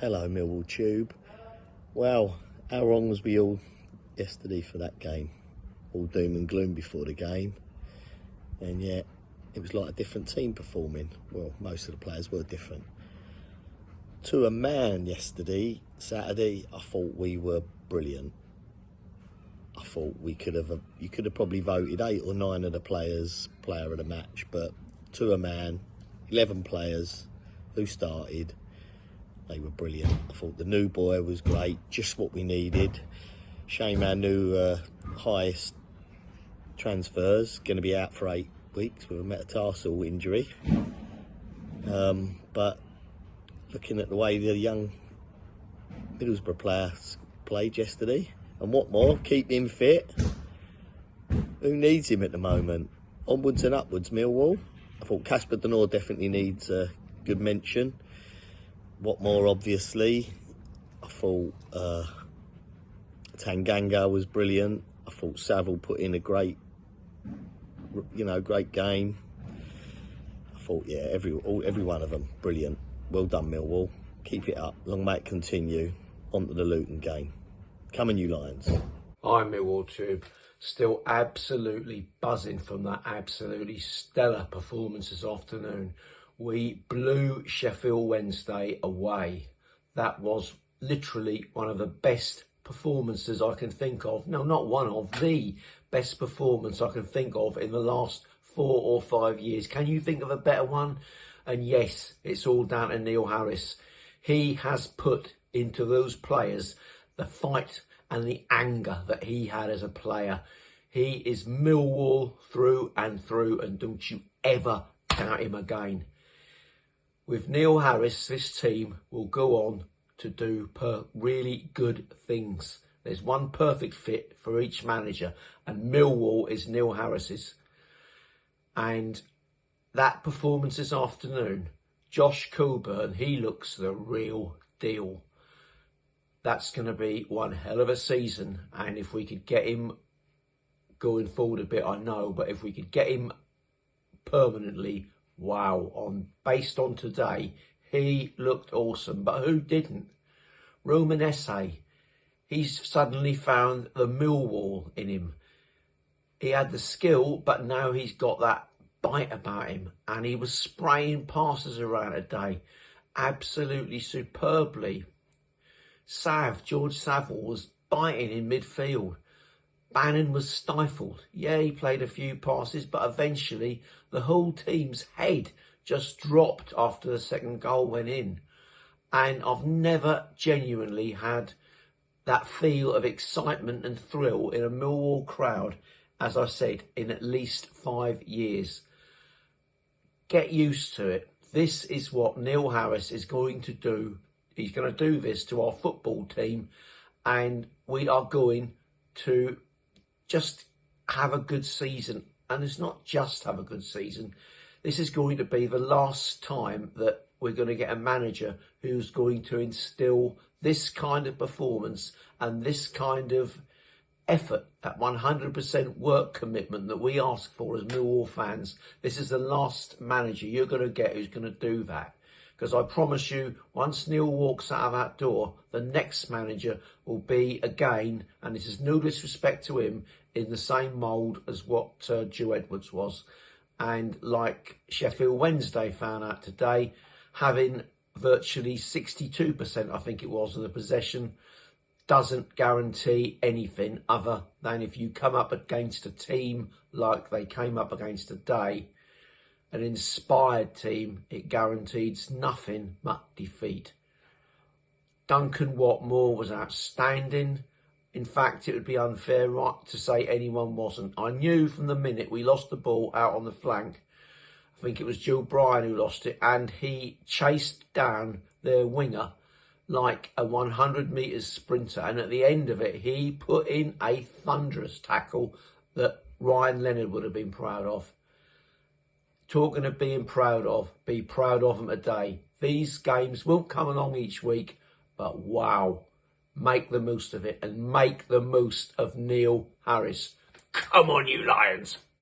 Hello Millwall Tube. Well, how wrong was we all yesterday for that game? All doom and gloom before the game, and yet it was like a different team performing. Well, most of the players were different. To a man yesterday, Saturday, I thought we were brilliant. I thought you could have probably voted 8 or 9 of the players player of the match, but to a man, 11 players who started, they were brilliant. I thought the new boy was great, just what we needed. Shame our new highest transfers going to be out for 8 weeks with a metatarsal injury. But looking at the way the young Middlesbrough players played yesterday, and what more, keep him fit. Who needs him at the moment? Onwards and upwards, Millwall. I thought Casper Denor definitely needs a good mention. What more, obviously. I thought Tanganga was brilliant. I thought Saville put in a great game. I thought, yeah, every one of them, brilliant. Well done, Millwall. Keep it up. Long may it continue. On to the Luton game. Come on, you Lions. I'm Millwall Tube. Still absolutely buzzing from that absolutely stellar performance this afternoon. We blew Sheffield Wednesday away. That was literally one of the best performances I can think of. No, not one of, the best performance I can think of in the last 4 or 5 years. Can you think of a better one? And yes, it's all down to Neil Harris. He has put into those players the fight and the anger that he had as a player. He is Millwall through and through, and don't you ever doubt him again. With Neil Harris, this team will go on to do really good things. There's one perfect fit for each manager, and Millwall is Neil Harris's. And that performance this afternoon, Josh Coburn, he looks the real deal. That's going to be one hell of a season, and if we could get him going forward a bit, I know, but if we could get him permanently, wow, based on today, he looked awesome. But who didn't? Roman Esse, he's suddenly found the Millwall in him. He had the skill, but now he's got that bite about him, and he was spraying passes around today absolutely superbly. George Saville was biting in midfield. Bannon was stifled. Yeah, he played a few passes, but eventually the whole team's head just dropped after the second goal went in. And I've never genuinely had that feel of excitement and thrill in a Millwall crowd, as I said, in at least 5 years. Get used to it. This is what Neil Harris is going to do. He's going to do this to our football team, and we are going to just have a good season. And it's not just have a good season. This is going to be the last time that we're going to get a manager who's going to instill this kind of performance and this kind of effort, that 100% work commitment that we ask for as Millwall fans. This is the last manager you're going to get who's going to do that. Because I promise you, once Neil walks out of that door, the next manager will be again, and this is no disrespect to him, in the same mould as what Joe Edwards was. And like Sheffield Wednesday found out today, having virtually 62%, I think it was, of the possession, doesn't guarantee anything other than if you come up against a team like they came up against today, an inspired team, it guarantees nothing but defeat. Duncan Watmore was outstanding. In fact, it would be unfair to say anyone wasn't. I knew from the minute we lost the ball out on the flank, I think it was Joe Bryan who lost it, and he chased down their winger like a 100 metres sprinter. And at the end of it, he put in a thunderous tackle that Ryan Leonard would have been proud of. Talking of being proud of, be proud of them today. These games won't come along each week, but wow, make the most of it and make the most of Neil Harris. Come on, you Lions.